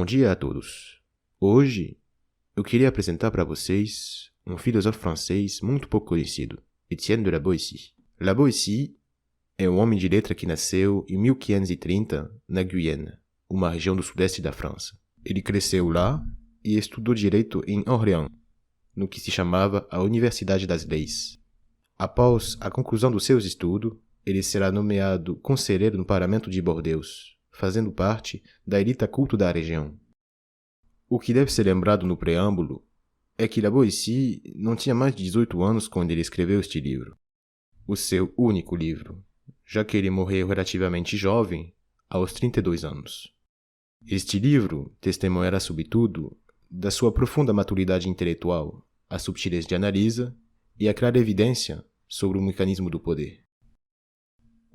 Bom dia a todos. Hoje, eu queria apresentar para vocês um filósofo francês muito pouco conhecido, Étienne de la Boétie. La Boétie é um homem de letra que nasceu em 1530 na Guyenne, uma região do sudeste da França. Ele cresceu lá e estudou direito em Orléans, no que se chamava a Universidade das Leis. Após a conclusão dos seus estudos, ele será nomeado conselheiro no parlamento de Bordeaux, fazendo parte da elite culta da região. O que deve ser lembrado no preâmbulo é que La Boétie não tinha mais de 18 anos quando ele escreveu este livro, o seu único livro, já que ele morreu relativamente jovem, aos 32 anos. Este livro testemunhará, sobretudo, da sua profunda maturidade intelectual, a subtileza de analisa e a clara evidência sobre o mecanismo do poder.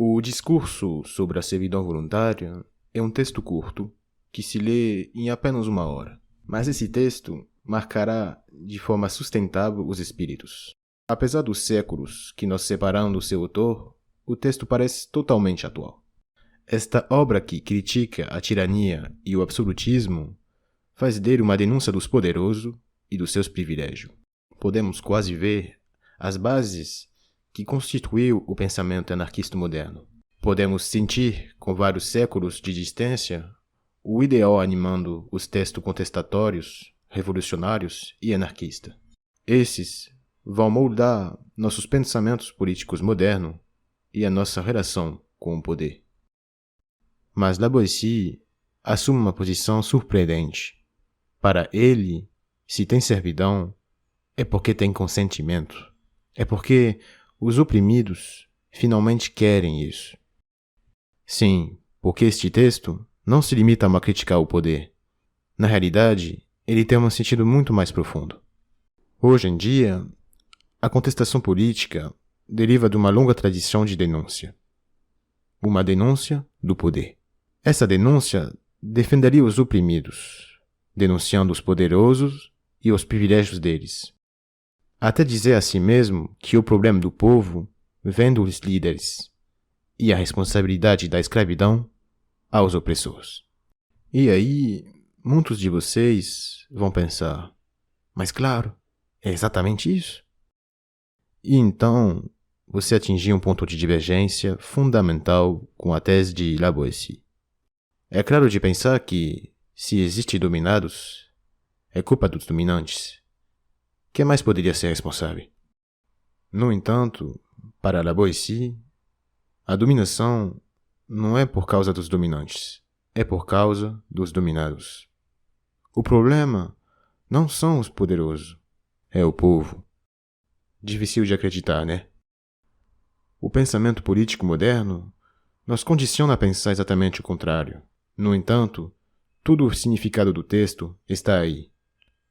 O discurso sobre a servidão voluntária é um texto curto que se lê em apenas uma hora, mas esse texto marcará de forma sustentável os espíritos. Apesar dos séculos que nos separam do seu autor, o texto parece totalmente atual. Esta obra que critica a tirania e o absolutismo faz dele uma denúncia dos poderosos e dos seus privilégios. Podemos quase ver as bases que constituiu o pensamento anarquista moderno. Podemos sentir, com vários séculos de distância, o ideal animando os textos contestatórios, revolucionários e anarquistas. Esses vão moldar nossos pensamentos políticos modernos e a nossa relação com o poder. Mas La Boétie assume uma posição surpreendente. Para ele, se tem servidão, é porque tem consentimento. É porque os oprimidos finalmente querem isso. Sim, porque este texto não se limita a uma crítica ao poder. Na realidade, ele tem um sentido muito mais profundo. Hoje em dia, a contestação política deriva de uma longa tradição de denúncia. Uma denúncia do poder. Essa denúncia defenderia os oprimidos, denunciando os poderosos e os privilégios deles. Até dizer a si mesmo que o problema do povo vem dos líderes e a responsabilidade da escravidão aos opressores. E aí, muitos de vocês vão pensar, mas claro, é exatamente isso. E então, você atingiu um ponto de divergência fundamental com a tese de La Boétie. É claro de pensar que, se existem dominados, é culpa dos dominantes. Quem mais poderia ser responsável? No entanto, para La Boétie, a dominação não é por causa dos dominantes, é por causa dos dominados. O problema não são os poderosos, é o povo. Difícil de acreditar, né? O pensamento político moderno nos condiciona a pensar exatamente o contrário. No entanto, todo o significado do texto está aí.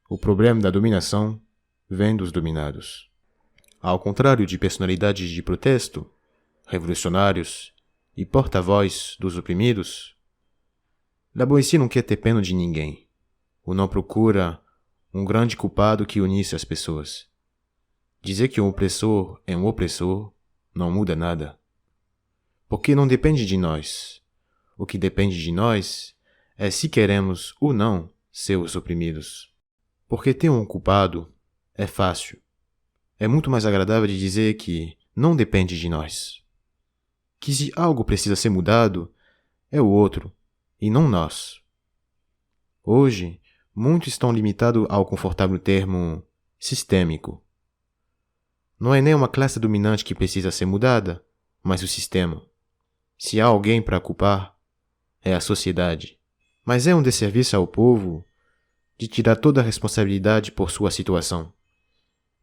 O problema da dominação vem dos dominados. Ao contrário de personalidades de protesto, revolucionários e porta-voz dos oprimidos, La Boétie não quer ter pena de ninguém, ou não procura um grande culpado que unisse as pessoas. Dizer que um opressor é um opressor não muda nada, porque não depende de nós. O que depende de nós é se queremos ou não ser os oprimidos. Porque ter um culpado é fácil. É muito mais agradável de dizer que não depende de nós. Que se algo precisa ser mudado, é o outro, e não nós. Hoje, muitos estão limitados ao confortável termo sistêmico. Não é nem uma classe dominante que precisa ser mudada, mas o sistema. Se há alguém para culpar, é a sociedade. Mas é um desserviço ao povo de tirar toda a responsabilidade por sua situação.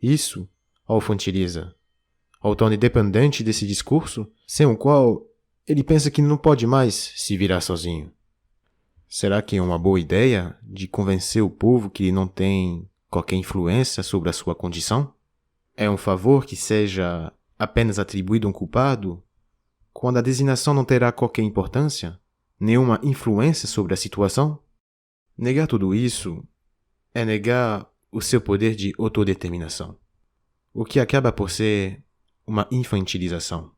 Isso o infantiliza, o torna dependente desse discurso, sem o qual ele pensa que não pode mais se virar sozinho. Será que é uma boa ideia de convencer o povo que ele não tem qualquer influência sobre a sua condição? É um favor que seja apenas atribuído a um culpado, quando a designação não terá qualquer importância, nenhuma influência sobre a situação? Negar tudo isso é negar o seu poder de autodeterminação, o que acaba por ser uma infantilização,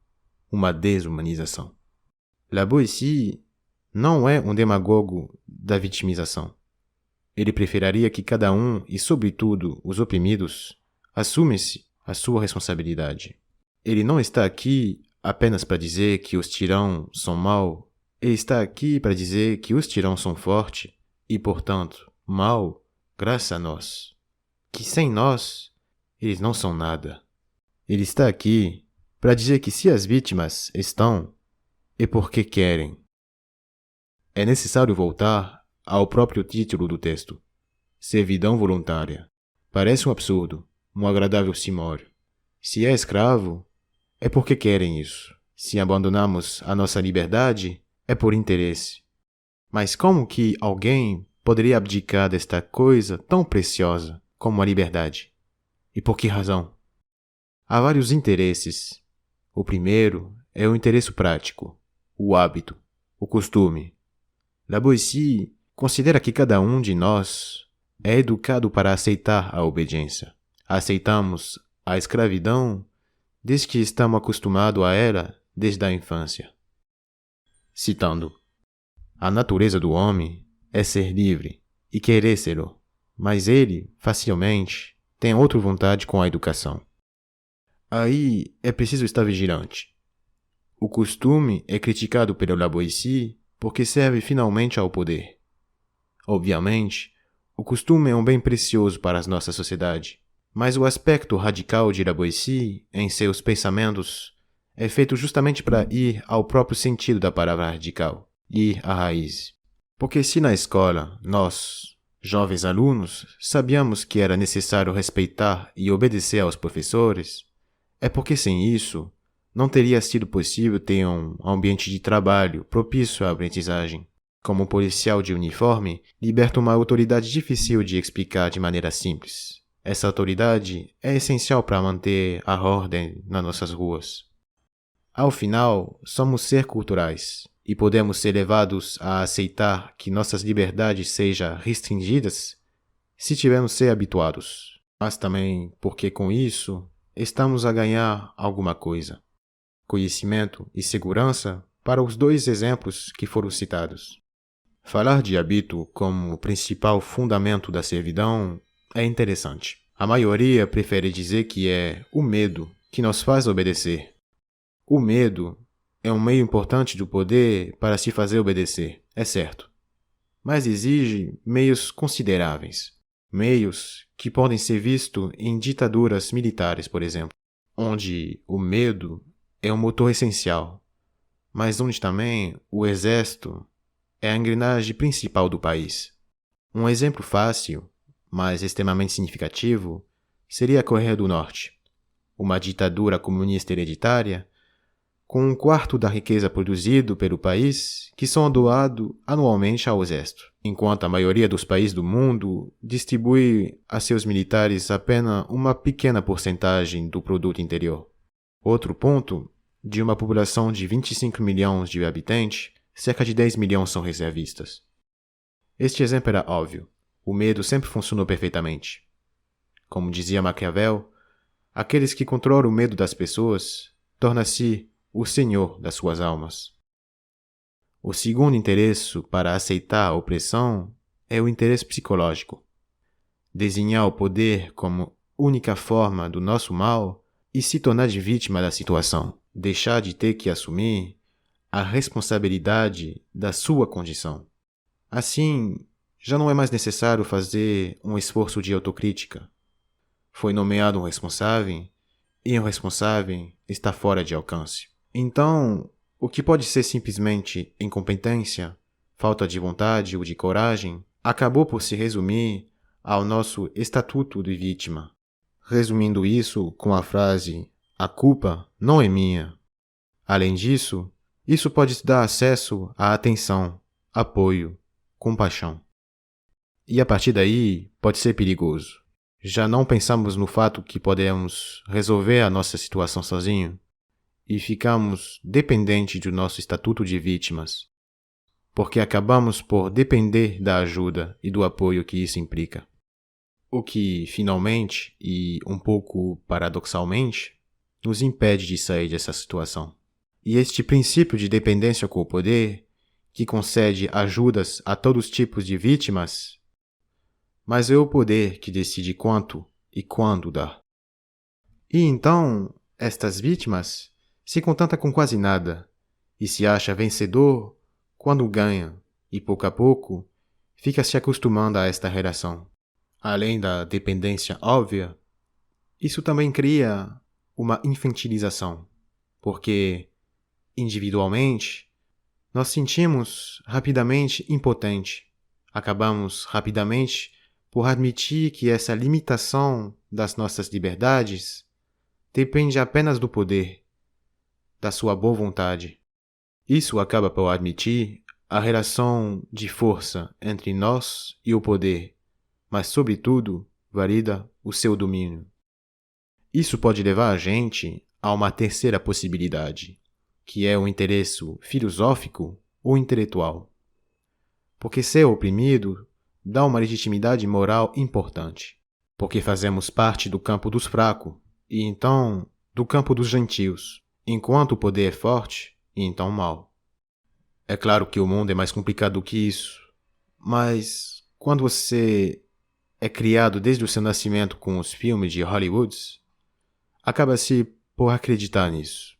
uma desumanização. La Boétie não é um demagogo da vitimização. Ele preferiria que cada um, e sobretudo os oprimidos, assumisse a sua responsabilidade. Ele não está aqui apenas para dizer que os tirãos são mau. Ele está aqui para dizer que os tirãos são fortes e, portanto, mau graças a nós. Que sem nós, eles não são nada. Ele está aqui para dizer que se as vítimas estão, é porque querem. É necessário voltar ao próprio título do texto. Servidão voluntária. Parece um absurdo, um agradável simório. Se é escravo, é porque querem isso. Se abandonamos a nossa liberdade, é por interesse. Mas como que alguém poderia abdicar desta coisa tão preciosa como a liberdade? E por que razão? Há vários interesses. O primeiro é o interesse prático, o hábito, o costume. La Boétie considera que cada um de nós é educado para aceitar a obediência. Aceitamos a escravidão desde que estamos acostumados a ela desde a infância. Citando: a natureza do homem é ser livre e querer ser-lo, mas ele, facilmente, tem outra vontade com a educação. Aí é preciso estar vigilante. O costume é criticado pelo La Boétie porque serve finalmente ao poder. Obviamente, o costume é um bem precioso para a nossa sociedade, mas o aspecto radical de La Boétie em seus pensamentos é feito justamente para ir ao próprio sentido da palavra radical, ir à raiz. Porque se na escola nós, jovens alunos, sabíamos que era necessário respeitar e obedecer aos professores, é porque sem isso não teria sido possível ter um ambiente de trabalho propício à aprendizagem. Como um policial de uniforme liberta uma autoridade difícil de explicar de maneira simples. Essa autoridade é essencial para manter a ordem nas nossas ruas. Ao final, somos seres culturais e podemos ser levados a aceitar que nossas liberdades sejam restringidas se tivermos ser habituados, mas também porque com isso estamos a ganhar alguma coisa. Conhecimento e segurança para os dois exemplos que foram citados. Falar de hábito como principal fundamento da servidão é interessante. A maioria prefere dizer que é o medo que nos faz obedecer. O medo é um meio importante do poder para se fazer obedecer, é certo. Mas exige meios consideráveis. Meios que podem ser vistos em ditaduras militares, por exemplo, onde o medo é um motor essencial, mas onde também o exército é a engrenagem principal do país. Um exemplo fácil, mas extremamente significativo, seria a Coreia do Norte, uma ditadura comunista hereditária com um quarto da riqueza produzido pelo país que são doados anualmente ao exército, enquanto a maioria dos países do mundo distribui a seus militares apenas uma pequena porcentagem do produto interior. Outro ponto, de uma população de 25 milhões de habitantes, cerca de 10 milhões são reservistas. Este exemplo era óbvio. O medo sempre funcionou perfeitamente. Como dizia Maquiavel, aqueles que controlam o medo das pessoas tornam-se o senhor das suas almas. O segundo interesse para aceitar a opressão é o interesse psicológico. Desenhar o poder como única forma do nosso mal e se tornar de vítima da situação. Deixar de ter que assumir a responsabilidade da sua condição. Assim, já não é mais necessário fazer um esforço de autocrítica. Foi nomeado um responsável e o responsável está fora de alcance. Então, o que pode ser simplesmente incompetência, falta de vontade ou de coragem, acabou por se resumir ao nosso estatuto de vítima. Resumindo isso com a frase: a culpa não é minha. Além disso, isso pode dar acesso à atenção, apoio, compaixão. E a partir daí, pode ser perigoso. Já não pensamos no fato que podemos resolver a nossa situação sozinho e ficamos dependentes do nosso estatuto de vítimas, porque acabamos por depender da ajuda e do apoio que isso implica. O que, finalmente, e um pouco paradoxalmente, nos impede de sair dessa situação. E este princípio de dependência com o poder, que concede ajudas a todos os tipos de vítimas, mas é o poder que decide quanto e quando dar. E então, estas vítimas se contentam com quase nada e se acha vencedor quando ganha e pouco a pouco fica se acostumando a esta relação. Além da dependência óbvia, isso também cria uma infantilização, porque, individualmente, nós sentimos rapidamente impotente. Acabamos rapidamente por admitir que essa limitação das nossas liberdades depende apenas do poder, da sua boa vontade. Isso acaba por admitir a relação de força entre nós e o poder, mas, sobretudo, valida o seu domínio. Isso pode levar a gente a uma terceira possibilidade, que é o interesse filosófico ou intelectual. Porque ser oprimido dá uma legitimidade moral importante, porque fazemos parte do campo dos fracos e então do campo dos gentios, enquanto o poder é forte e então mau. É claro que o mundo é mais complicado do que isso, mas quando você é criado desde o seu nascimento com os filmes de Hollywood, acaba-se por acreditar nisso.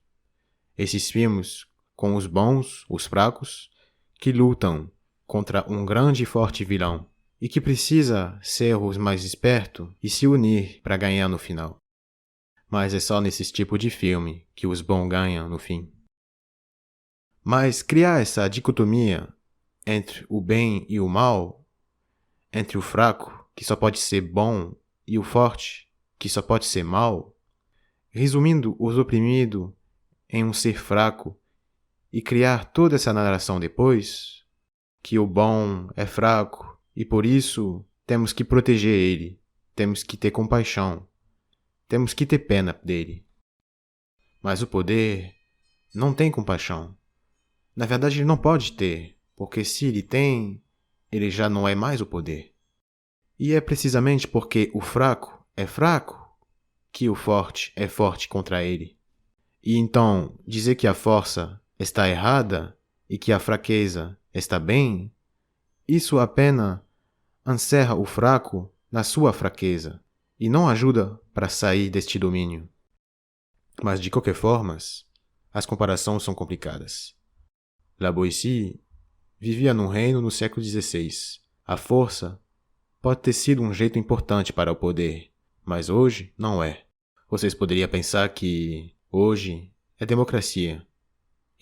Esses filmes com os bons, os fracos, que lutam contra um grande e forte vilão e que precisa ser os mais espertos e se unir para ganhar no final. Mas é só nesse tipo de filme que os bons ganham no fim. Mas criar essa dicotomia entre o bem e o mal, entre o fraco, que só pode ser bom, e o forte, que só pode ser mal, resumindo os oprimidos em um ser fraco e criar toda essa narração depois, que o bom é fraco e por isso temos que proteger ele, temos que ter compaixão, temos que ter pena dele. Mas o poder não tem compaixão. Na verdade, ele não pode ter, porque se ele tem, ele já não é mais o poder. E é precisamente porque o fraco é fraco que o forte é forte contra ele. E então, dizer que a força está errada e que a fraqueza está bem, isso apenas encerra o fraco na sua fraqueza e não ajuda para sair deste domínio. Mas, de qualquer forma, as comparações são complicadas. La Boétie vivia num reino no século XVI. A força pode ter sido um jeito importante para o poder, mas hoje não é. Vocês poderiam pensar que hoje é democracia,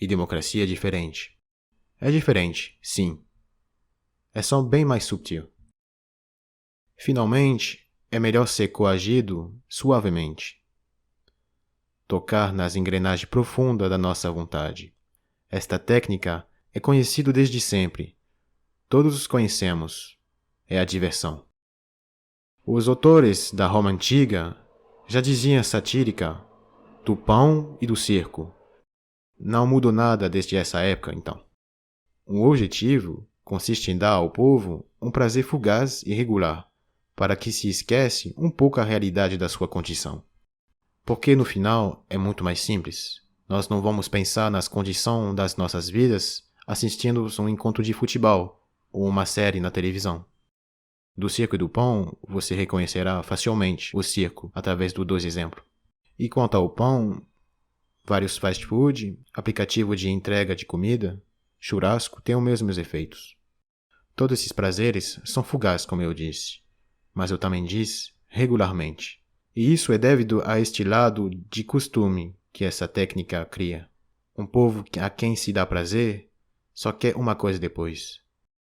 e democracia é diferente. É diferente, sim. É só bem mais sutil. Finalmente, é melhor ser coagido suavemente. Tocar nas engrenagens profundas da nossa vontade. Esta técnica é conhecida desde sempre. Todos os conhecemos. É a diversão. Os autores da Roma Antiga já diziam satírica do pão e do circo. Não mudou nada desde essa época, então. O objetivo consiste em dar ao povo um prazer fugaz e regular, para que se esquece um pouco a realidade da sua condição. Porque no final é muito mais simples. Nós não vamos pensar nas condições das nossas vidas assistindo um encontro de futebol ou uma série na televisão. Do circo e do pão, você reconhecerá facilmente o circo através dos dois exemplos. E quanto ao pão, vários fast food, aplicativo de entrega de comida, churrasco têm os mesmos efeitos. Todos esses prazeres são fugazes, como eu disse, mas eu também disse regularmente. E isso é devido a este lado de costume que essa técnica cria. Um povo a quem se dá prazer só quer uma coisa depois.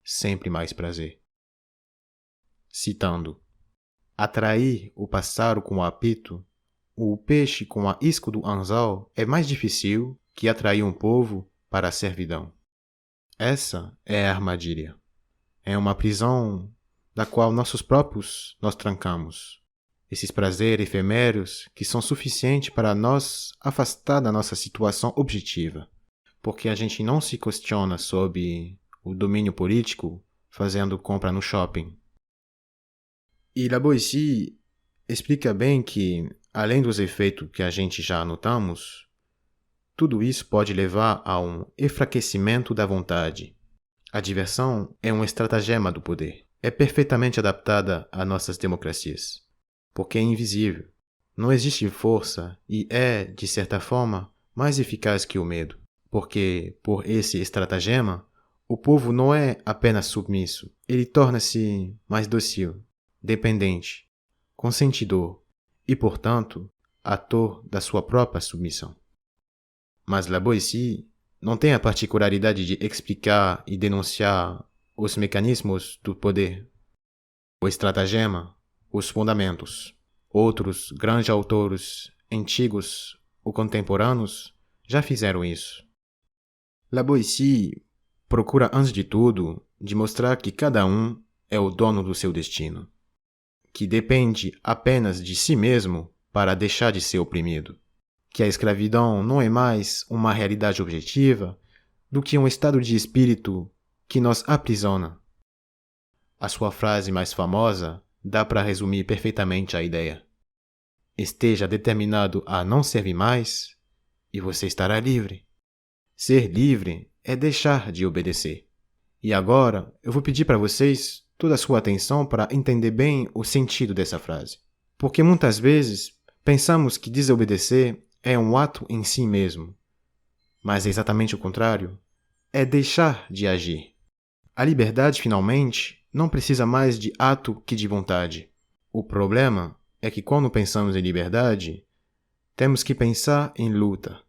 Sempre mais prazer. Citando: atrair o pássaro com o apito, ou o peixe com a isca do anzol é mais difícil que atrair um povo para a servidão. Essa é a armadilha. É uma prisão da qual nossos próprios nós trancamos. Esses prazeres efêmeros que são suficientes para nós afastar da nossa situação objetiva, porque a gente não se questiona sobre o domínio político fazendo compra no shopping. E La Boétie explica bem que, além dos efeitos que a gente já notamos, tudo isso pode levar a um enfraquecimento da vontade. A diversão é um estratagema do poder. é perfeitamente adaptada a nossas democracias, porque é invisível. Não existe força e é, de certa forma, mais eficaz que o medo, porque, por esse estratagema, o povo não é apenas submisso, ele torna-se mais dócil, dependente, consentidor e, portanto, ator da sua própria submissão. Mas La Boétie não tem a particularidade de explicar e denunciar os mecanismos do poder, o estratagema, os fundamentos. Outros grandes autores, antigos ou contemporâneos, já fizeram isso. La Boétie procura, antes de tudo, demonstrar que cada um é o dono do seu destino, que depende apenas de si mesmo para deixar de ser oprimido, que a escravidão não é mais uma realidade objetiva do que um estado de espírito que nos aprisiona. A sua frase mais famosa dá para resumir perfeitamente a ideia. Esteja determinado a não servir mais e você estará livre. Ser livre é deixar de obedecer. E agora eu vou pedir para vocês toda a sua atenção para entender bem o sentido dessa frase. Porque muitas vezes pensamos que desobedecer é um ato em si mesmo. Mas é exatamente o contrário. É deixar de agir. A liberdade, finalmente, não precisa mais de ato que de vontade. O problema é que quando pensamos em liberdade, temos que pensar em luta.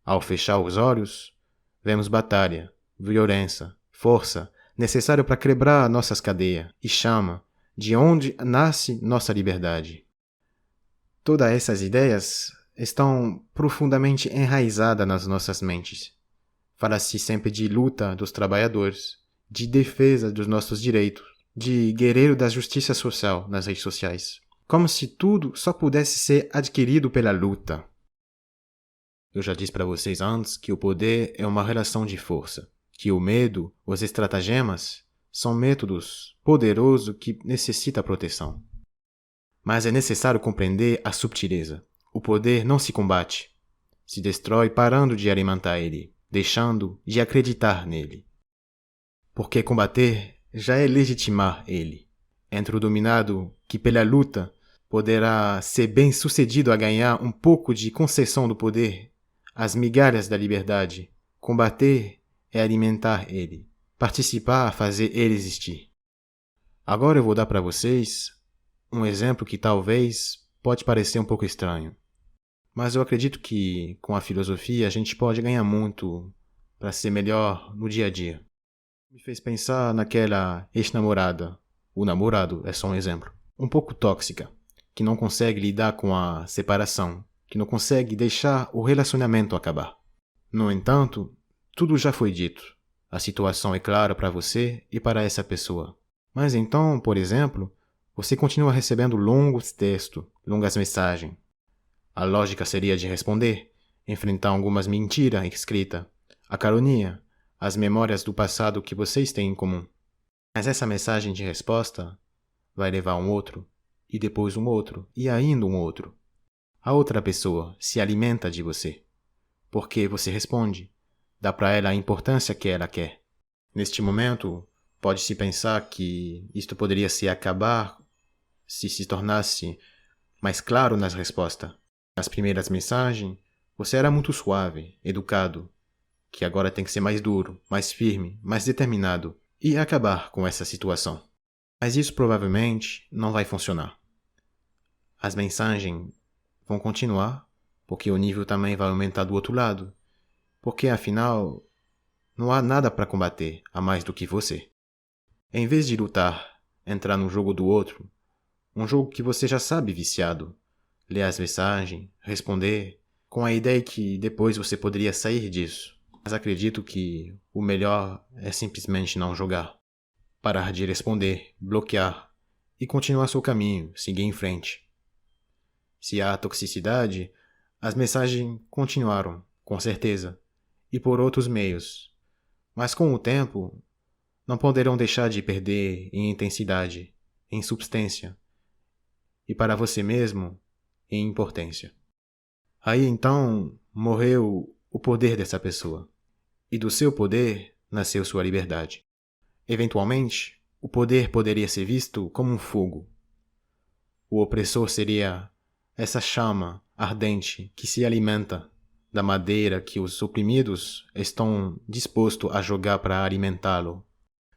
Ao fechar os olhos, vemos batalha, violência, força, necessário para quebrar nossas cadeias e chama de onde nasce nossa liberdade. Todas essas ideias estão profundamente enraizadas nas nossas mentes. Fala-se sempre de luta dos trabalhadores, de defesa dos nossos direitos, de guerreiro da justiça social nas redes sociais. Como se tudo só pudesse ser adquirido pela luta. Eu já disse para vocês antes que o poder é uma relação de força, que o medo, os estratagemas, são métodos poderosos que necessitam proteção. Mas é necessário compreender a subtileza. O poder não se combate, se destrói parando de alimentar ele, deixando de acreditar nele. Porque combater já é legitimar ele. Entre o dominado que pela luta poderá ser bem sucedido a ganhar um pouco de concessão do poder, as migalhas da liberdade. Combater é alimentar ele, participar a fazer ele existir. Agora eu vou dar para vocês um exemplo que talvez pode parecer um pouco estranho. Mas eu acredito que com a filosofia a gente pode ganhar muito para ser melhor no dia a dia. Me fez pensar naquela ex-namorada, o namorado é só um exemplo, um pouco tóxica, que não consegue lidar com a separação, que não consegue deixar o relacionamento acabar. No entanto, tudo já foi dito. A situação é clara para você e para essa pessoa. Mas então, por exemplo, você continua recebendo longos textos, longas mensagens. A lógica seria de responder, enfrentar algumas mentiras escritas, a calúnia, as memórias do passado que vocês têm em comum. Mas essa mensagem de resposta vai levar um outro, e depois um outro, e ainda um outro. A outra pessoa se alimenta de você, porque você responde, dá para ela a importância que ela quer. Neste momento, pode-se pensar que isto poderia se acabar se tornasse mais claro nas respostas. Nas primeiras mensagens, você era muito suave, educado, que agora tem que ser mais duro, mais firme, mais determinado e acabar com essa situação. Mas isso provavelmente não vai funcionar. As mensagens vão continuar, porque o nível também vai aumentar do outro lado, porque afinal não há nada para combater a mais do que você. Em vez de lutar, entrar no jogo do outro, um jogo que você já sabe viciado, ler as mensagens, responder, com a ideia que depois você poderia sair disso. Mas acredito que o melhor é simplesmente não jogar. Parar de responder, bloquear e continuar seu caminho, seguir em frente. Se há toxicidade, as mensagens continuaram, com certeza, e por outros meios. Mas com o tempo, não poderão deixar de perder em intensidade, em substância, e para você mesmo, em importância. Aí então morreu o poder dessa pessoa, e do seu poder nasceu sua liberdade. Eventualmente, o poder poderia ser visto como um fogo. O opressor seria essa chama ardente que se alimenta da madeira que os oprimidos estão dispostos a jogar para alimentá-lo.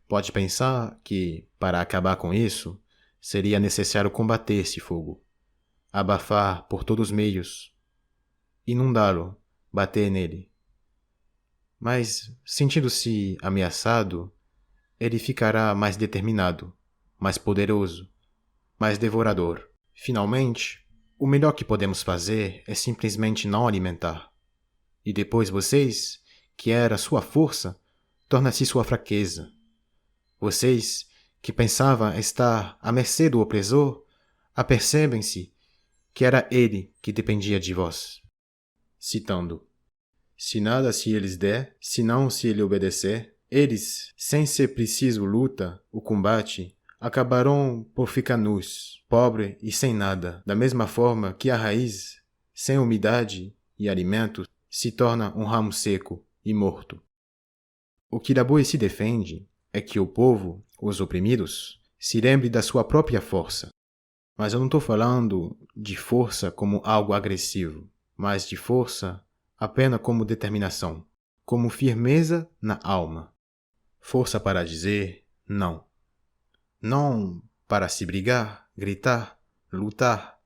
Pode pensar que, para acabar com isso, seria necessário combater esse fogo, abafar por todos os meios, inundá-lo, bater nele. Mas, sentindo-se ameaçado, ele ficará mais determinado, mais poderoso, mais devorador. Finalmente, o melhor que podemos fazer é simplesmente não alimentar. E depois vocês, que era sua força, torna-se sua fraqueza. Vocês, que pensavam estar à mercê do opressor, apercebem-se que era ele que dependia de vós. Citando: se nada se eles der, senão se ele obedecer, eles, sem ser preciso luta, o combate, acabarão por ficar nus, pobre e sem nada, da mesma forma que a raiz, sem umidade e alimento, se torna um ramo seco e morto. O que Laboessi defende é que o povo, os oprimidos, se lembre da sua própria força. Mas eu não estou falando de força como algo agressivo, mas de força apenas como determinação, como firmeza na alma. Força para dizer não. Não para se brigar, gritar, lutar,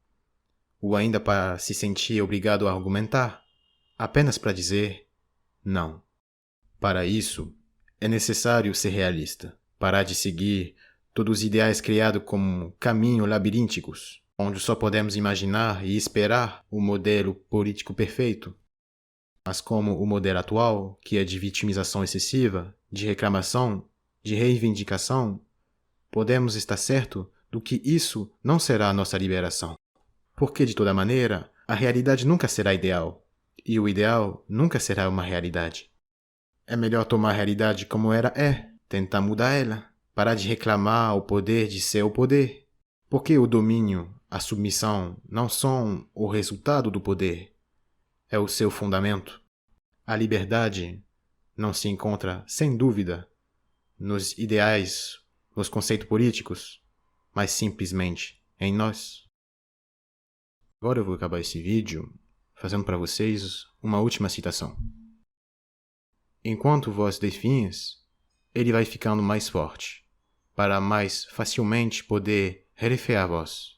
ou ainda para se sentir obrigado a argumentar, apenas para dizer não. Para isso, é necessário ser realista, parar de seguir todos os ideais criados como caminhos labirínticos, onde só podemos imaginar e esperar o modelo político perfeito. Mas como o modelo atual, que é de vitimização excessiva, de reclamação, de reivindicação, podemos estar certo do que isso não será a nossa liberação. Porque, de toda maneira, a realidade nunca será ideal, e o ideal nunca será uma realidade. É melhor tomar a realidade como ela é, tentar mudar ela, parar de reclamar o poder de ser o poder. Porque o domínio, a submissão não são o resultado do poder, é o seu fundamento. A liberdade não se encontra, sem dúvida, nos ideais, nos conceitos políticos, mas simplesmente em nós. Agora eu vou acabar esse vídeo fazendo para vocês uma última citação. Enquanto vós definhas, ele vai ficando mais forte, para mais facilmente poder rerefer vós.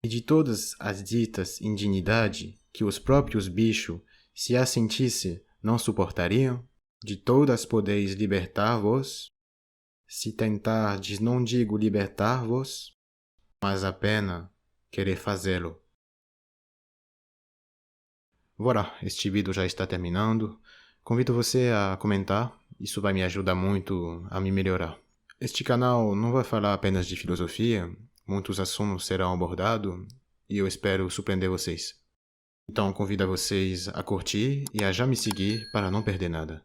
E de todas as ditas indignidade que os próprios bichos, se a sentisse, não suportariam, de todas podeis libertar-vos, se tentardes não digo libertar-vos, mas apenas querer fazê-lo. Voilà, este vídeo já está terminando. Convido você a comentar, isso vai me ajudar muito a me melhorar. Este canal não vai falar apenas de filosofia, muitos assuntos serão abordados e eu espero surpreender vocês. Então convido vocês a curtir e a já me seguir para não perder nada.